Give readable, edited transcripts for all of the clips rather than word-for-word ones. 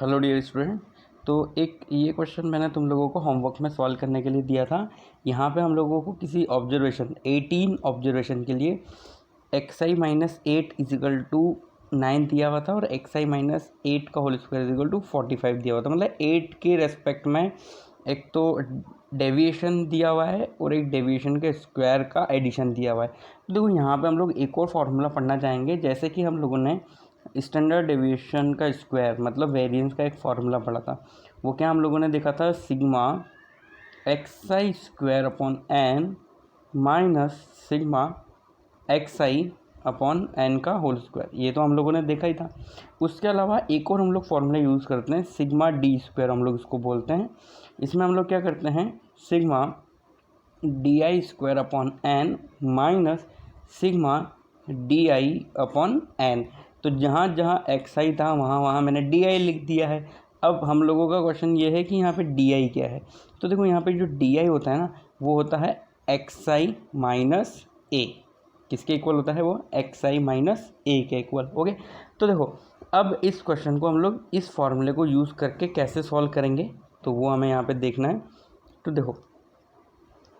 Hello dear student. तो एक ये क्वेश्चन मैंने तुम लोगों को होमवर्क में सॉल्व करने के लिए दिया था। यहाँ पे हम लोगों को किसी ऑब्जर्वेशन 18 ऑब्जर्वेशन के लिए xi माइनस 8 इजिकल टू 9 दिया हुआ था और xi माइनस 8 का होल स्क्वायर इजिकल टू 45 दिया हुआ था। मतलब 8 के रेस्पेक्ट में एक तो डेविएशन दिया हुआ है और एक डेविएशन के स्क्वायर का एडिशन दिया हुआ है। तो देखो यहाँ पे हम लोग एक और फार्मूला पढ़ना चाहेंगे, जैसे कि हम लोगों ने स्टैंडर्ड डेविएशन का स्क्वायर मतलब वेरिएंस का एक फार्मूला पढ़ा था। वो क्या हम लोगों ने देखा था, sigma xi square upon N minus sigma xi upon N का होल स्क्वायर। ये तो हम लोगों ने देखा ही था। उसके अलावा एक और हम लोग फॉर्मूला यूज़ करते हैं, सिग्मा डी स्क्वायर हम लोग इसको बोलते हैं। इसमें हम लोग क्या करते हैं, sigma D I square upon N minus sigma D I upon N. तो जहाँ जहाँ एक्स आई था वहाँ वहाँ मैंने डी आई लिख दिया है। अब हम लोगों का क्वेश्चन ये है कि यहाँ पे डी आई क्या है। तो देखो यहाँ पे जो डी आई होता है ना, वो होता है एक्स आई माइनस ए। किसके इक्वल होता है वो, एक्स आई माइनस ए के इक्वल। ओके, तो देखो अब इस क्वेश्चन को हम लोग इस फॉर्मूले को यूज़ करके कैसे सॉल्व करेंगे, तो वो हमें यहाँ पे देखना है। तो देखो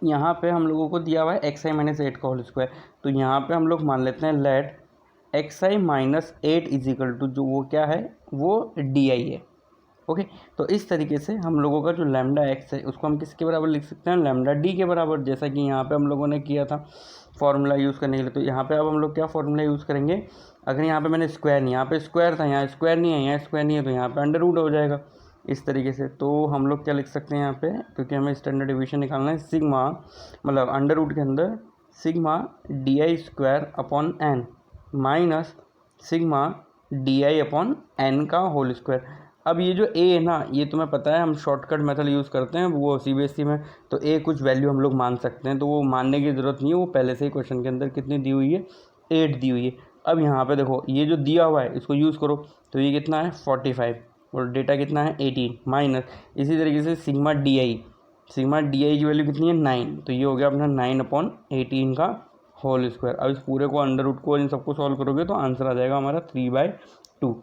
यहाँ पे हम लोगों को दिया हुआ है एक्स आई माइनस 8 का होल स्क्वायर। तो यहाँ पे हम लोग मान लेते हैं let X I minus 8 equal to, जो वो क्या है, वो डी आई है। ओके, तो इस तरीके से हम लोगों का जो लैम्डा एक्स है उसको हम किसके बराबर लिख सकते हैं, लैम्डा डी के बराबर, जैसा कि यहाँ पे हम लोगों ने किया था फॉर्मूला यूज़ करने के लिए। तो यहाँ पे अब हम लोग क्या फॉर्मूला यूज़ करेंगे, अगर यहाँ पे मैंने स्क्वायर नहीं, यहाँ पे स्क्वायर था, यहाँ स्क्वायर नहीं है, यहाँ स्क्वायर नहीं है, तो यहाँ पे अंडर रूट हो जाएगा इस तरीके से। तो हम लोग क्या लिख सकते हैं यहाँ पे, क्योंकि हमें स्टैंडर्ड डिवीजन निकालना है, सिग्मा मतलब अंडर रूट के अंदर sigma D I square upon N minus sigma D I upon N का होल स्क्वायर। अब ये जो ए है ना, ये तुम्हें पता है हम शॉर्टकट मेथड यूज़ करते हैं वो सीबीएसई में। तो ए कुछ वैल्यू हम लोग मान सकते हैं, तो वो मानने की ज़रूरत नहीं है, वो पहले से ही क्वेश्चन के अंदर कितनी दी हुई है, 8 दी हुई है। अब यहाँ पे देखो ये जो दिया हुआ है इसको यूज़ करो, तो ये कितना है 45 और डेटा कितना है 18 माइनस इसी तरीके से सिग्मा डी आई की वैल्यू कितनी है 9, तो ये हो गया अपना 9 अपॉन 18 का होल स्क्वायर। अब इस पूरे को अंडर रूट को इन सबको सॉल्व करोगे तो आंसर आ जाएगा हमारा 3/2।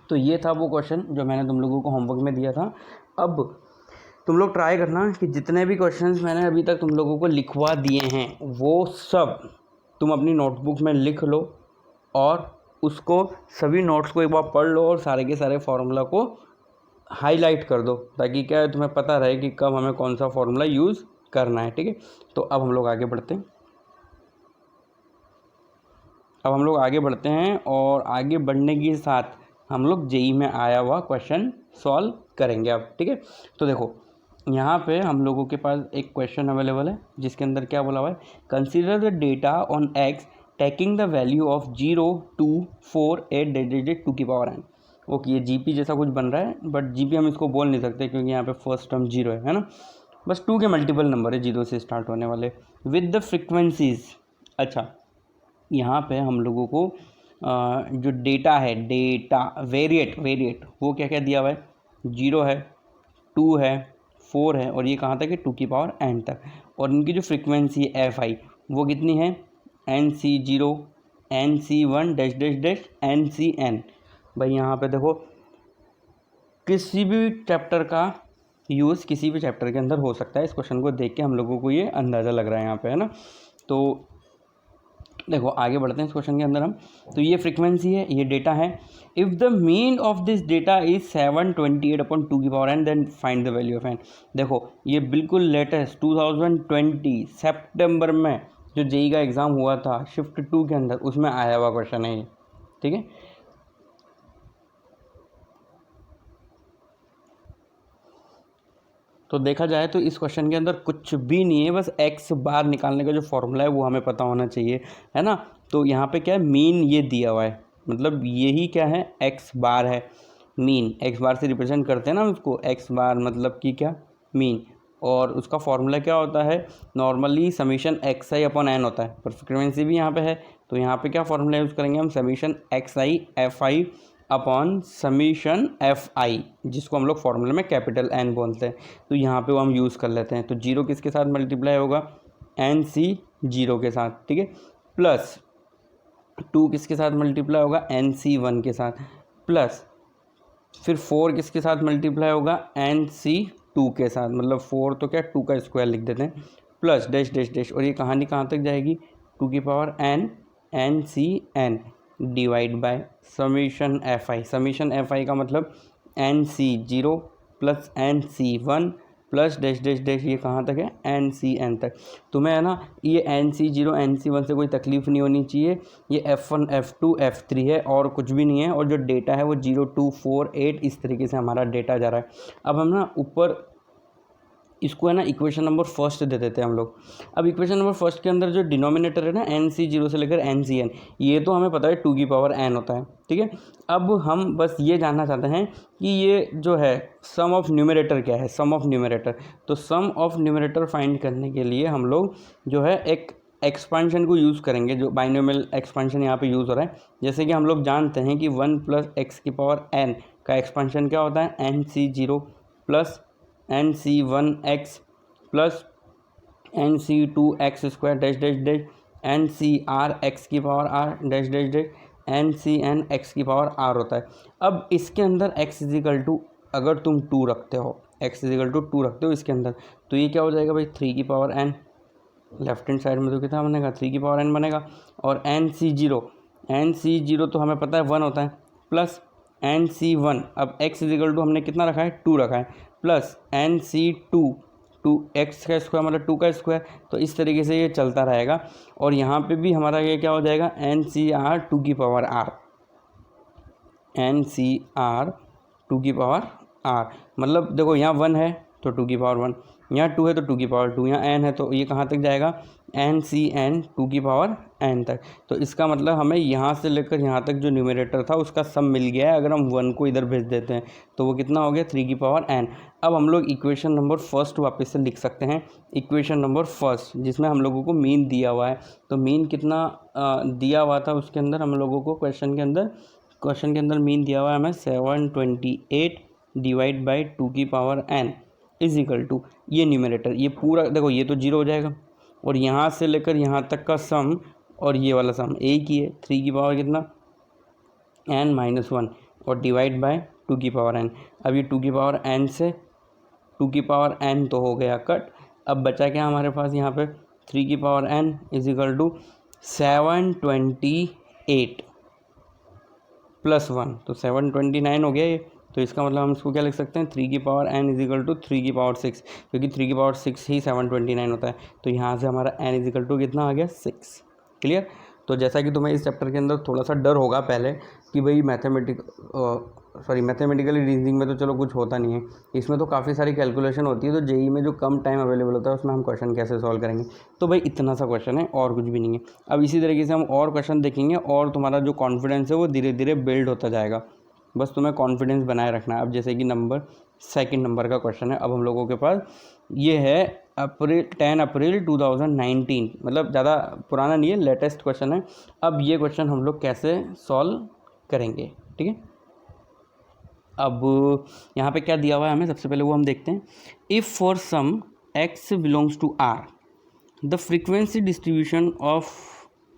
तो ये था वो क्वेश्चन जो मैंने तुम लोगों को होमवर्क में दिया था। अब तुम लोग ट्राई करना कि जितने भी क्वेश्चंस मैंने अभी तक तुम लोगों को लिखवा दिए हैं वो सब तुम अपनी नोटबुक में लिख लो और उसको सभी नोट्स को एक बार पढ़ लो और सारे के सारे फार्मूला को हाईलाइट कर दो, ताकि क्या है तुम्हें पता रहे कि कब हमें कौन सा फार्मूला यूज़ करना है। ठीक है, तो अब हम लोग आगे बढ़ते हैं। और आगे बढ़ने के साथ हम लोग जेई में आया हुआ क्वेश्चन सॉल्व करेंगे अब। ठीक है, तो देखो यहाँ पे हम लोगों के पास एक क्वेश्चन अवेलेबल है जिसके अंदर क्या बोला हुआ है, consider the data on x taking the value of 0 2 4 8 digit 2 की पावर n। ओके, ये जीपी जैसा कुछ बन रहा है, बट जीपी हम इसको बोल नहीं सकते क्योंकि यहाँ पे फर्स्ट टर्म 0 है ना, बस 2 के मल्टीपल नंबर है 0 से स्टार्ट होने वाले विद द फ्रिक्वेंसीज। अच्छा, यहाँ पे हम लोगों को जो डेटा है, डेटा वेरिएट वो क्या क्या दिया हुआ है, 0 है, 2 है, 4 है और ये कहाँ तक है 2 की पावर n तक। और इनकी जो फ्रीक्वेंसी है एफ आई वो कितनी है, NC0 NC1 dash dash dash NCN। भाई यहाँ पे देखो किसी भी चैप्टर का यूज़ किसी भी चैप्टर के अंदर हो सकता है। इस क्वेश्चन को देख के हम लोगों को ये अंदाज़ा लग रहा है यहाँ पे, है ना। तो देखो आगे बढ़ते हैं इस क्वेश्चन के अंदर हम। तो ये फ्रीक्वेंसी है, ये डेटा है। If the mean of this data is 728 upon 2 की power n then find the value of n। देखो ये बिल्कुल लेटेस्ट 2020 सितंबर में जो जेई का एग्ज़ाम हुआ था शिफ्ट 2 के अंदर, उसमें आया हुआ क्वेश्चन है ये। ठीक है, तो देखा जाए तो इस क्वेश्चन के अंदर कुछ भी नहीं है, बस एक्स बार निकालने का जो फॉर्मूला है वो हमें पता होना चाहिए, है ना। तो यहाँ पे क्या है, मीन ये दिया हुआ है, मतलब यही क्या है, एक्स बार है। मीन एक्स बार से रिप्रेजेंट करते हैं ना उसको, एक्स बार मतलब कि क्या, मीन। और उसका फॉर्मूला क्या होता है, नॉर्मली समीशन एक्स आई अपॉन एन होता है, पर फ्रिक्वेंसी भी यहाँ पे है। तो यहाँ पे क्या फॉर्मूला यूज़ करेंगे हम, summation x I F I upon summation F I, जिसको हम लोग फॉर्मूले में कैपिटल एन बोलते हैं। तो यहाँ पे वो हम यूज़ कर लेते हैं। तो 0 किसके साथ मल्टीप्लाई होगा, NC0 के साथ, ठीक है, प्लस 2 किसके साथ मल्टीप्लाई होगा, NC1 के साथ, प्लस फिर 4 किसके साथ मल्टीप्लाई होगा, NC2 के साथ, मतलब 4 तो क्या 2 का स्क्वायर लिख देते हैं, प्लस डैश डैश डैश, और ये कहानी कहाँ तक जाएगी, 2 की power n NCn divide by summation FI। Summation FI का मतलब NC0 plus NC1 plus dash dash dash, ये कहाँ तक है, NCn तक। तुम्हें है ना ये NC0 NC1 से कोई तकलीफ नहीं होनी चाहिए, ये F1 F2 F3 है और कुछ भी नहीं है, और जो डेटा है वो 0 2 4 8 इस तरीके से हमारा डेटा जा रहा है। अब हम ना ऊपर इसको है ना इक्वेशन नंबर फर्स्ट दे देते हैं हम लोग। अब इक्वेशन नंबर फर्स्ट के अंदर जो डिनोमिनेटर है ना NC0 से लेकर NCn, ये तो हमें पता है 2 की पावर n होता है, ठीक है। अब हम बस ये जानना चाहते हैं कि ये जो है सम ऑफ न्यूमरेटर क्या है, सम ऑफ न्यूमरेटर। तो सम ऑफ न्यूमरेटर फाइंड करने के लिए हम लोग जो है एक एक्सपांशन को यूज़ करेंगे, जो बाइनोमियल एक्सपांशन यहाँ पे यूज़ हो रहा है। जैसे कि हम लोग जानते हैं कि 1 प्लस एक्स की पावर n का एक्सपांशन क्या होता है, NC0 plus NC1x plus NC2x square dash dash dash, NCRx की power r dash dash dash, NCnx की पावर r होता है। अब इसके अंदर x इजिकल टू, अगर तुम 2 रखते हो, x इजिकल टू 2 रखते हो इसके अंदर, तो ये क्या हो जाएगा भाई, 3 की power n, left hand side में तो कितना बनेगा, 3 की पावर n बनेगा। और NC0 तो हमें पता है 1 होता है, प्लस NC1, अब x इजिकल टू हमने कितना रखा है, 2 रखा है, प्लस NC2 2x का स्क्वायर मतलब 2 का स्क्वायर। तो इस तरीके से ये चलता रहेगा। और यहाँ पे भी हमारा ये क्या हो जाएगा, NCR 2 की पावर r, NCR 2 की पावर r, मतलब देखो यहाँ 1 है तो 2 की पावर 1, यहाँ 2 है तो 2 की पावर 2, यहाँ n है तो ये कहाँ तक जाएगा, NCn 2 की पावर n तक। तो इसका मतलब हमें यहाँ से लेकर यहाँ तक जो न्यूमरेटर था उसका सम मिल गया है। अगर हम 1 को इधर भेज देते हैं तो वो कितना हो गया, 3 की पावर n। अब हम लोग इक्वेशन नंबर फर्स्ट वापस से लिख सकते हैं, इक्वेशन नंबर फर्स्ट जिसमें हम लोगों को मीन दिया हुआ है। तो मीन कितना दिया हुआ था उसके अंदर हम लोगों को, क्वेश्चन के अंदर मीन दिया हुआ है हमें 728 डिवाइड बाई 2 की power n is equal to, ये न्यूमरेटर, ये पूरा देखो ये तो 0 हो जाएगा, और यहाँ से लेकर यहाँ तक का सम और ये वाला सम एक ही है, 3 की पावर कितना n-1 और डिवाइड बाय 2 की पावर n। अब ये 2 की पावर n से 2 की पावर n तो हो गया कट। अब बचा क्या हमारे पास यहाँ पे, 3 की power n is equal to 728 plus 1, तो 729 हो गया ये। तो इसका मतलब हम इसको क्या लिख सकते हैं, 3 की power n is equal to 3 की पावर 6, क्योंकि 3 की पावर 6 ही 729 होता है। तो यहाँ से हमारा n इज इक्वल टू कितना आ गया, 6। क्लियर। तो जैसा कि तुम्हें इस चैप्टर के अंदर थोड़ा सा डर होगा पहले कि भाई मैथमेटिकली रीजनिंग में तो चलो कुछ होता नहीं है, इसमें तो काफ़ी सारी कैलकुलेशन होती है। तो जेई में जो कम टाइम अवेलेबल होता है उसमें हम क्वेश्चन कैसे सॉल्व करेंगे, तो भाई इतना सा क्वेश्चन है और कुछ भी नहीं है। अब इसी तरीके से हम और क्वेश्चन देखेंगे और तुम्हारा जो कॉन्फिडेंस है वो धीरे धीरे बिल्ड होता जाएगा। बस तुम्हें कॉन्फिडेंस बनाए रखना है। अब जैसे कि सेकंड नंबर का क्वेश्चन है, अब हम लोगों के पास ये है 10 अप्रैल 2019, मतलब ज़्यादा पुराना नहीं है, लेटेस्ट क्वेश्चन है। अब ये क्वेश्चन हम लोग कैसे सॉल्व करेंगे, ठीक है। अब यहाँ पे क्या दिया हुआ है हमें, सबसे पहले वो हम देखते हैं। If for some x belongs to r, the frequency distribution of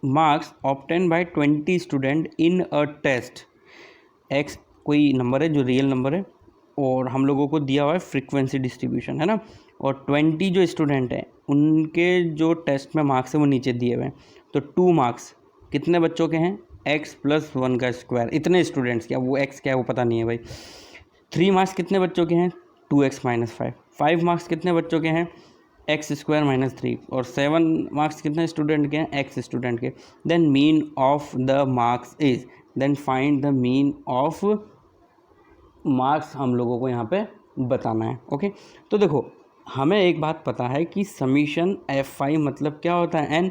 marks obtain by 20 student in a test, x कोई नंबर है जो रियल नंबर है और हम लोगों को दिया हुआ है फ्रीक्वेंसी डिस्ट्रीब्यूशन, है ना, और 20 जो स्टूडेंट हैं उनके जो टेस्ट में मार्क्स है वो नीचे दिए हुए हैं। तो 2 मार्क्स कितने बच्चों के हैं, x प्लस 1 का स्क्वायर, इतने स्टूडेंट्स, क्या वो x क्या है वो पता नहीं है भाई। 3 मार्क्स कितने बच्चों के हैं, 2x माइनस 5। 5 मार्क्स कितने बच्चों के हैं, x स्क्वायर माइनस 3। और 7 मार्क्स कितने स्टूडेंट के हैं, x स्टूडेंट के। Then mean of the marks is, then find the mean of marks हम लोगों को यहाँ पे बताना है। ओके, तो देखो हमें एक बात पता है कि समीशन F5 मतलब क्या होता है, n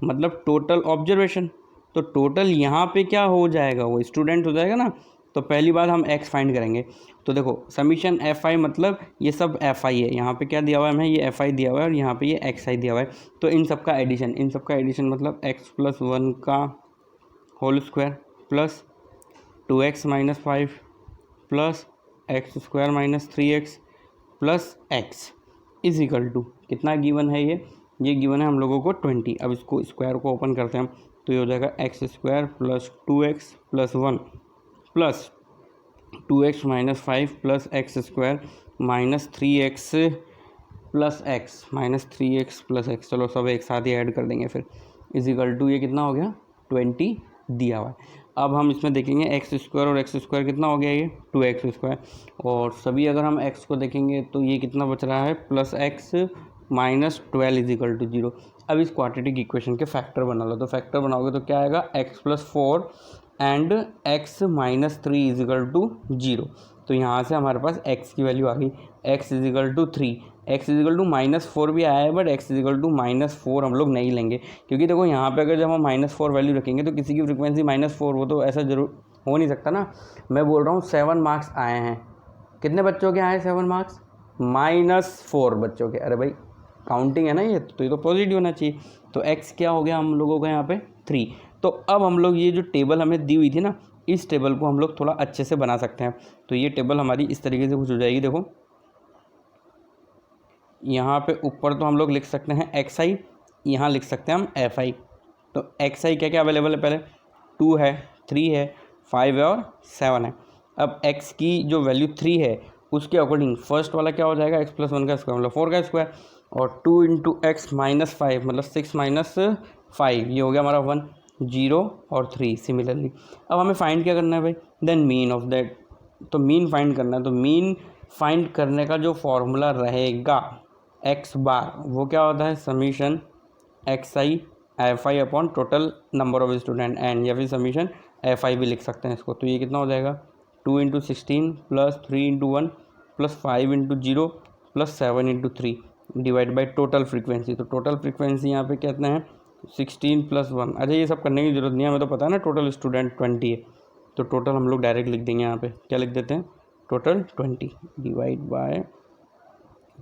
मतलब टोटल ऑब्जर्वेशन। तो टोटल यहाँ पे क्या हो जाएगा, वो स्टूडेंट हो जाएगा ना। तो पहली बात हम x फाइंड करेंगे। तो देखो समीशन F5 मतलब ये सब Fi है, यहाँ पे क्या दिया हुआ है हमें, ये Fi दिया हुआ है और यहाँ पे ये xi दिया हुआ है। तो इन सब का एडिशन मतलब x प्लस 1 का whole square plus 2x minus 5 plus X square minus 3x plus x is equal to कितना गिवन है, ये गिवन है हम लोगों को 20। अब इसको स्क्वायर को ओपन करते हैं हम, तो ये हो जाएगा x square plus 2x plus 1 plus 2x minus 5 plus X square minus 3x plus X minus 3x plus x, चलो सब एक साथ ही ऐड कर देंगे फिर, इजिकल टू ये कितना हो गया 20 दिया हुआ है। अब हम इसमें देखेंगे एक्स स्क्वायर और एक्स स्क्वायर कितना हो गया ये 2x स्क्वायर, और सभी अगर हम x को देखेंगे तो ये कितना बच रहा है plus X minus 12 equal to 0। अब इस क्वाड्रेटिक इक्वेशन के फैक्टर बना लो, तो फैक्टर बनाओगे तो क्या आएगा x plus 4 and x minus 3 equal to 0। तो यहाँ से हमारे पास x की वैल्यू आ गई x equal to 3, x equal to minus 4 भी आया है, but x equal to minus 4 हम लोग नहीं लेंगे, क्योंकि देखो यहाँ पे अगर जब हम माइनस 4 वैल्यू रखेंगे तो किसी की फ्रिक्वेंसी माइनस 4 वो तो ऐसा जरूर हो नहीं सकता ना। मैं बोल रहा हूँ 7 मार्क्स आए हैं, कितने बच्चों के आए 7 मार्क्स, -4 बच्चों के। अरे भाई काउंटिंग है ना ये, तो ये तो पॉजिटिव होना चाहिए। तो x क्या हो गया हम लोगों का यहाँ पे 3। तो अब हम लोग ये जो टेबल हमें दी हुई थी ना, इस टेबल को हम लोग थोड़ा अच्छे से बना सकते हैं। तो ये टेबल हमारी इस तरीके से कुछ हो जाएगी, देखो यहाँ पे ऊपर तो हम लोग लिख सकते हैं xi, यहाँ लिख सकते हैं हम fi। तो xi क्या क्या अवेलेबल है, पहले 2 है, 3 है, 5 है और 7 है। अब x की जो वैल्यू 3 है उसके अकॉर्डिंग फर्स्ट वाला क्या हो जाएगा x प्लस 1 का स्क्वायर मतलब 4 का स्क्वायर, और 2 इंटू एक्स माइनस 5 मतलब 6 माइनस 5, ये हो गया हमारा 1, 0 और 3 सिमिलरली। अब हमें फाइंड क्या करना है भाई, देन मीन ऑफ दैट, तो मीन फाइंड करना है। तो मीन फाइंड करने का जो फॉर्मूला रहेगा x बार वो क्या होता है summation xi fi upon total number of student N, या फिर समीशन fi भी लिख सकते हैं इसको। तो ये कितना हो जाएगा 2 into 16 plus 3 into 1 plus 5 into 0 plus 7 into 3 divide by total frequency. तो टोटल फ्रीक्वेंसी यहाँ पे कितना है 16 प्लस 1। अच्छा ये सब करने की जरूरत नहीं है, हमें तो पता है ना टोटल स्टूडेंट 20 है, तो टोटल हम लोग डायरेक्ट लिख देंगे यहाँ पे, क्या लिख देते हैं टोटल 20 डिवाइड बाय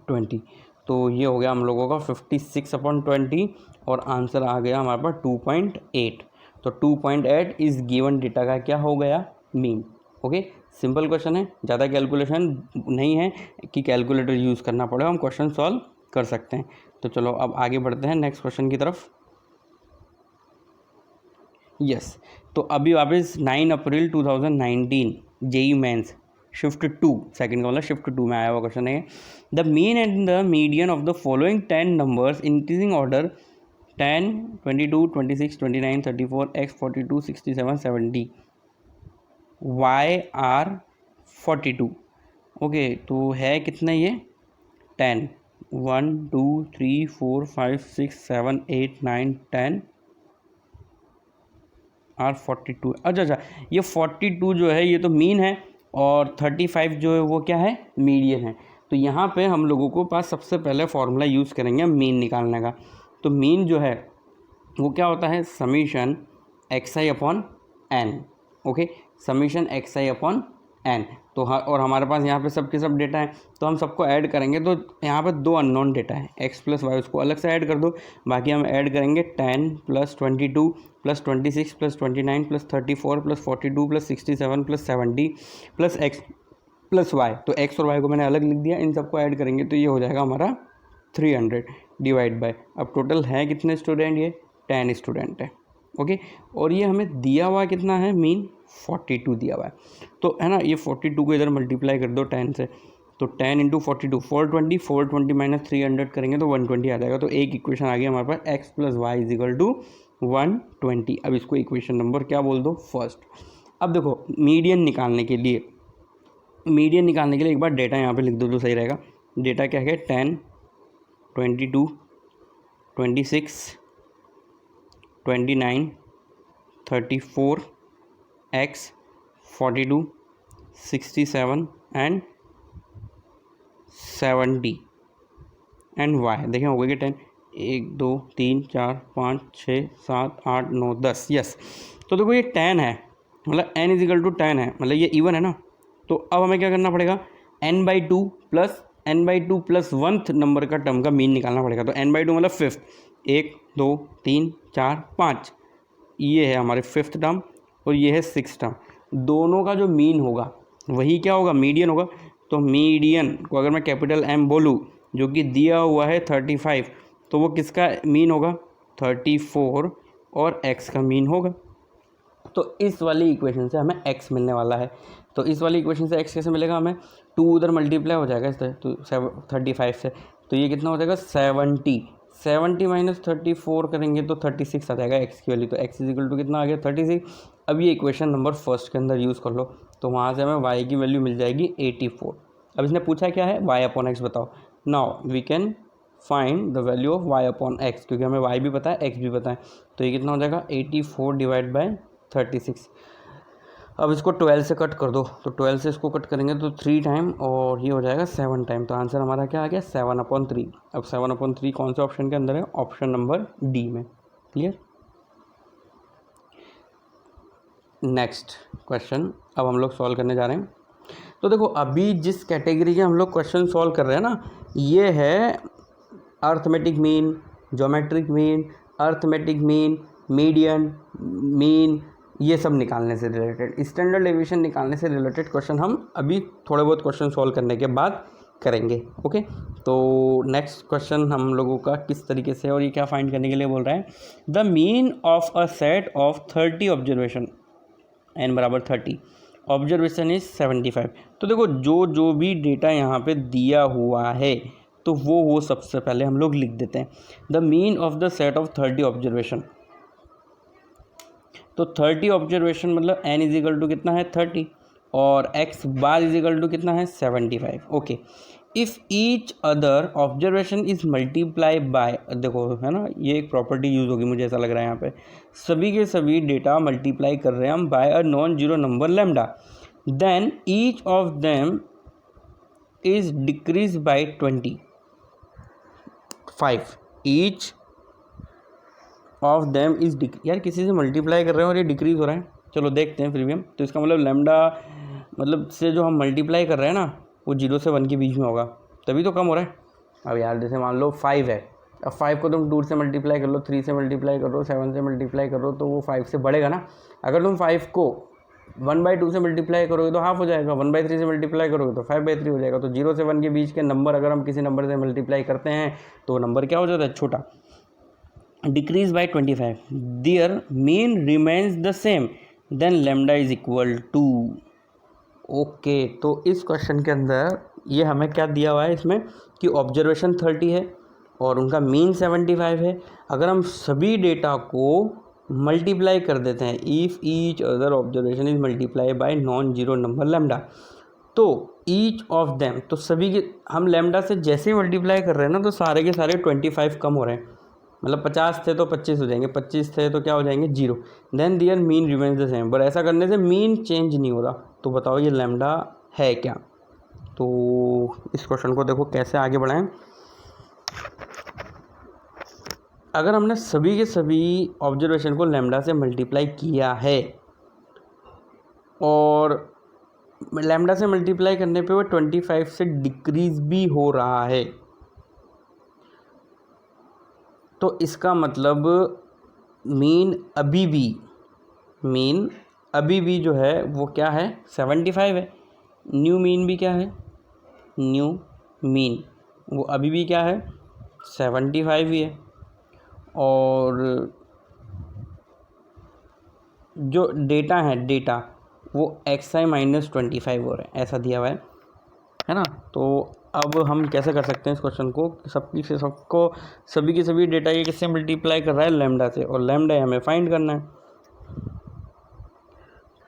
20। तो ये हो गया हम लोगों का 56/20 और आंसर आ गया हमारे पास 2.8। तो 2.8 इस गिवन डेटा का क्या हो गया मीन। ओके, सिंपल क्वेश्चन है, ज़्यादा कैलकुलेशन नहीं है कि कैलकुलेटर यूज़ करना पड़ेगा, हम क्वेश्चन सॉल्व कर सकते हैं। तो चलो अब आगे बढ़ते हैं नेक्स्ट क्वेश्चन की तरफ। यस, तो अभी वापस 9 अप्रैल 2019 जेई मेंस शिफ्ट 2 सेकंड का मतलब शिफ्ट 2 में आया हुआ क्वेश्चन है। The mean and the median of the following 10 numbers increasing order 10, 22, 26, 29, 34, x 42, 67, 70 y are 42। Okay, तो है कितना ये 10, 1 2 3 4 5 6 7 8 9 10 आर 42। अच्छा ये 42 जो है ये तो मीन है, और 35 जो है वो क्या है मीडियन है। तो यहाँ पे हम लोगों को पास सबसे पहले फॉर्मूला यूज़ करेंगे मीन निकालने का। तो मीन जो है वो क्या होता है summation xi upon N. Okay, summation xi upon N. तो और हमारे पास यहाँ पे सब के सब डेटा है, तो हम सबको ऐड करेंगे। तो यहाँ पे 2 अननोन डेटा है x प्लस वाई, उसको अलग से ऐड कर दो। बाकी हम ऐड करेंगे 10 plus 22 plus 26 plus 29 plus 34 plus 42 plus 67 plus 70 plus x plus y. तो x और y को मैंने अलग लिख दिया, इन सबको ऐड करेंगे तो ये हो जाएगा हमारा 300 डिवाइड बाय, अब टोटल है कितने स्टूडेंट, ये 10 स्टूडेंट है। ओके, और ये हमें दिया हुआ कितना है मीन 42 दिया हुआ है। तो है ना, ये 42 को इधर मल्टीप्लाई कर दो 10 से, तो 10 इंटू 42 420 माइनस 300 करेंगे तो 120 आ जाएगा। तो एक इक्वेशन आ गई हमारे पास x plus y is equal to 120। अब इसको इक्वेशन नंबर क्या बोल दो फर्स्ट। अब देखो मीडियन निकालने के लिए एक बार डेटा यहाँ पे लिख दो तो सही रहेगा। डेटा क्या है 10, 22, 26, 29, 34, x 42, 67 एंड 70 एंड y। देखें हो गए कि 10, 1 2 3 4 5 6 7 8 9 10। यस, तो देखो ये 10 है, मतलब n इज इक्वल टू 10 है, मतलब ये इवन है ना। तो अब हमें क्या करना पड़ेगा n/2 प्लस 1th नंबर का टर्म का मीन निकालना पड़ेगा। तो n/2 मतलब 5th, 1 2 3 4 5, ये है हमारे 5th टर्म और ये है 6th टर्म। दोनों का जो मीन होगा वही क्या होगा मीडियन होगा। तो मीडियन को अगर मैं कैपिटल M बोलूँ जो कि दिया हुआ है 35, तो वो किसका मीन होगा 34 और x का मीन होगा। तो इस वाली इक्वेशन से हमें x मिलने वाला है। तो इस वाली इक्वेशन से x कैसे मिलेगा हमें, 2 उधर मल्टीप्लाई हो जाएगा इससे, तो 35 से, तो ये कितना हो जाएगा 70 माइनस 34 करेंगे तो 36 आ जाएगा x की वैल्यू, तो x इजिकल टू कितना आ गया 36। अब ये इक्वेशन नंबर फर्स्ट के अंदर यूज़ कर लो, तो वहाँ से हमें y की वैल्यू मिल जाएगी 84। अब इसने पूछा क्या है, y अपॉन x बताओ। Now we can find the value of y upon x, क्योंकि हमें y भी पता है x भी पता है, तो ये कितना हो जाएगा 84 डिवाइड बाय 36। अब इसको 12 से कट कर दो, तो 12 से इसको कट करेंगे तो 3 टाइम और ये हो जाएगा 7 टाइम, तो आंसर हमारा क्या आ गया 7/3। अब 7/3 कौन से ऑप्शन के अंदर है, ऑप्शन नंबर डी में। क्लियर। नेक्स्ट क्वेश्चन अब हम लोग सॉल्व करने जा रहे हैं। तो देखो अभी जिस कैटेगरी के हम लोग क्वेश्चन सॉल्व कर रहे हैं ना, ये है arithmetic mean, geometric mean, arithmetic mean, median mean, ये सब निकालने से रिलेटेड, स्टैंडर्ड डेविएशन निकालने से रिलेटेड क्वेश्चन हम अभी थोड़े बहुत क्वेश्चन सॉल्व करने के बाद करेंगे। ओके, तो नेक्स्ट क्वेश्चन हम लोगों का किस तरीके से, और ये क्या फाइंड करने के लिए बोल रहा है, the mean of a set of 30 observation n बराबर 30, ऑब्जर्वेशन इज 75। तो देखो जो भी डेटा यहाँ पे दिया हुआ है तो वो सबसे पहले हम लोग लिख देते हैं, the mean of the set of 30 observation. तो 30 ऑब्जर्वेशन मतलब n इजिकल टू कितना है 30 और x बार इजिकल टू कितना है 75। Okay, if each other observation is multiply by, देखो है ना ये एक प्रॉपर्टी यूज़ होगी मुझे ऐसा लग रहा है यहाँ पे, सभी के सभी डेटा मल्टीप्लाई कर रहे हैं हम by a non zero number lambda, then each of them is decrease by 25। Each of them is यार किसी से मल्टीप्लाई कर रहे हैं और ये डिक्रीज हो रहा है, चलो देखते हैं फिर भी हम। तो इसका मतलब लैम्डा मतलब से जो हम मल्टीप्लाई कर रहे हैं ना वो 0 से 1 के बीच में होगा, तभी तो कम हो रहा है। अब यार जैसे मान लो 5 है, अब 5 को तुम 2 से मल्टीप्लाई कर लो, 3 से मल्टीप्लाई कर लो, 7 से मल्टीप्लाई कर लो, तो वो 5 से बढ़ेगा ना। अगर तुम 5 को 1/2 से मल्टीप्लाई करोगे तो हाफ हो जाएगा, 1/3 से मल्टीप्लाई करोगे तो 5/3 हो जाएगा। तो 0 से 1 के बीच के नंबर अगर हम किसी नंबर से मल्टीप्लाई करते हैं तो नंबर क्या हो जाता है, छोटा। Decrease by 25, their mean remains the same, then lambda is equal to. Okay, तो इस क्वेश्चन के अंदर ये हमें क्या दिया हुआ है इसमें कि ऑब्जर्वेशन 30 है और उनका मीन 75 है। अगर हम सभी डेटा को मल्टीप्लाई कर देते हैं, if each other observation is multiply by non zero number lambda, तो ईच ऑफ देम, तो सभी के हम लैम्डा से जैसे ही मल्टीप्लाई कर रहे हैं ना तो सारे के सारे 25 कम हो रहे हैं, मतलब 50 थे तो 25 हो जाएंगे, 25 थे तो क्या हो जाएंगे 0, then their mean remains the same. पर ऐसा करने से मीन चेंज नहीं हो रहा, तो बताओ ये लैम्डा है क्या। तो इस क्वेश्चन को देखो कैसे आगे बढ़ाएं। अगर हमने सभी के सभी ऑब्जर्वेशन को लैम्डा से मल्टीप्लाई किया है और लैम्डा से मल्टीप्लाई करने पे वो 25 से डिक्रीज भी हो रहा है, तो इसका मतलब मीन अभी भी जो है वो क्या है 75 है। न्यू मीन भी क्या है, न्यू मीन वो अभी भी क्या है 75 ही है, और जो डेटा है डेटा वो xi माइनस 25 हो रहा है, ऐसा दिया हुआ है ना। तो अब हम कैसे कर सकते हैं इस क्वेश्चन को, सभी के सभी डेटा ये किससे मल्टीप्लाई कर रहा है, लैम्डा से, और लैम्डा हमें फाइंड करना है।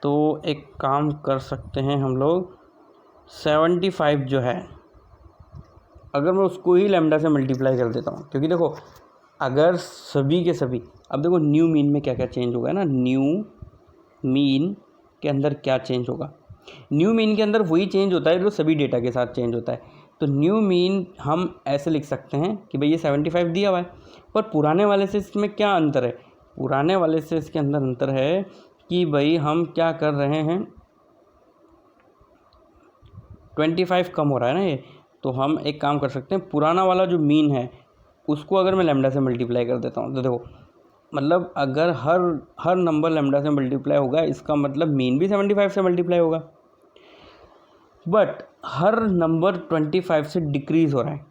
तो एक काम कर सकते हैं हम लोग, 75 जो है अगर मैं उसको ही लैम्डा से मल्टीप्लाई कर देता हूँ, क्योंकि देखो अगर सभी के सभी, अब देखो न्यू मीन में क्या क्या चेंज होगा ना, न्यू मीन के अंदर क्या चेंज होगा, न्यू मीन के अंदर वही चेंज होता है जो सभी डेटा के साथ चेंज होता है। तो न्यू मीन हम ऐसे लिख सकते हैं कि भाई ये 75 दिया हुआ है, पर पुराने वाले से इसमें क्या अंतर है, पुराने वाले से इसके अंदर अंतर है कि भाई हम क्या कर रहे हैं 25 कम हो रहा है ना ये, तो हम एक काम कर सकते हैं, पुराना वाला जो मीन है उसको अगर मैं लैम्डा से मल्टीप्लाई कर देता हूँ, तो देखो मतलब अगर हर नंबर लैम्डा से मल्टीप्लाई होगा इसका मतलब मीन भी 75 से मल्टीप्लाई होगा, बट हर नंबर 25 से डिक्रीज़ हो रहा है।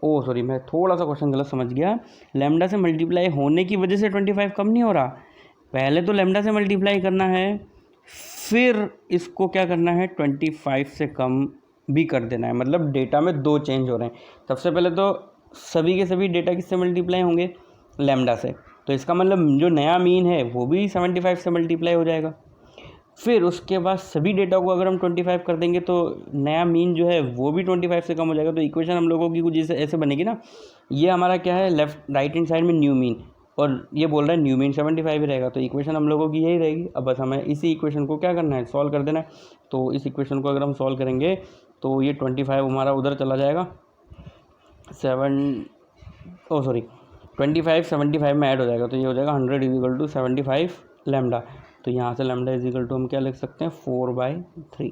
ओह सॉरी, मैं थोड़ा सा क्वेश्चन गलत समझ गया, लैम्डा से मल्टीप्लाई होने की वजह से 25 कम नहीं हो रहा, पहले तो लैम्डा से मल्टीप्लाई करना है फिर इसको क्या करना है, 25 से कम भी कर देना है, मतलब डेटा में 2 चेंज हो रहे हैं। सबसे पहले तो सभी के सभी डेटा किससे मल्टीप्लाई होंगे, लैम्डा से, तो इसका मतलब जो नया मीन है वो भी 75 से मल्टीप्लाई हो जाएगा। फिर उसके बाद सभी डेटा को अगर हम 25 कर देंगे तो नया मीन जो है वो भी 25 से कम हो जाएगा। तो इक्वेशन हम लोगों की कुछ ऐसे बनेगी ना, ये हमारा क्या है, लेफ्ट राइट हैंड साइड में न्यू मीन, और ये बोल रहा है न्यू मीन 75 ही रहेगा, तो इक्वेशन हम लोगों की यही रहेगी। अब बस हमें इसी इक्वेशन को क्या करना है, सॉल्व कर देना है। तो इस इक्वेशन को अगर हम सॉल्व करेंगे तो ये 25 हमारा उधर चला जाएगा, 25 75 में ऐड हो जाएगा, तो ये हो जाएगा 100 इज इक्वल टू 75 लैम्डा। तो यहाँ से लैम्डा इज इक्वल टू हम क्या लिख सकते हैं, 4/3।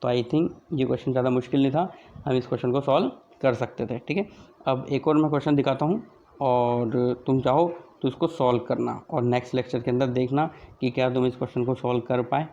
तो आई थिंक ये क्वेश्चन ज़्यादा मुश्किल नहीं था, हम इस क्वेश्चन को सॉल्व कर सकते थे। ठीक है, अब एक और मैं क्वेश्चन दिखाता हूँ और तुम चाहो तो इसको सॉल्व करना और नेक्स्ट लेक्चर के अंदर देखना कि क्या तुम इस क्वेश्चन को सॉल्व कर पाए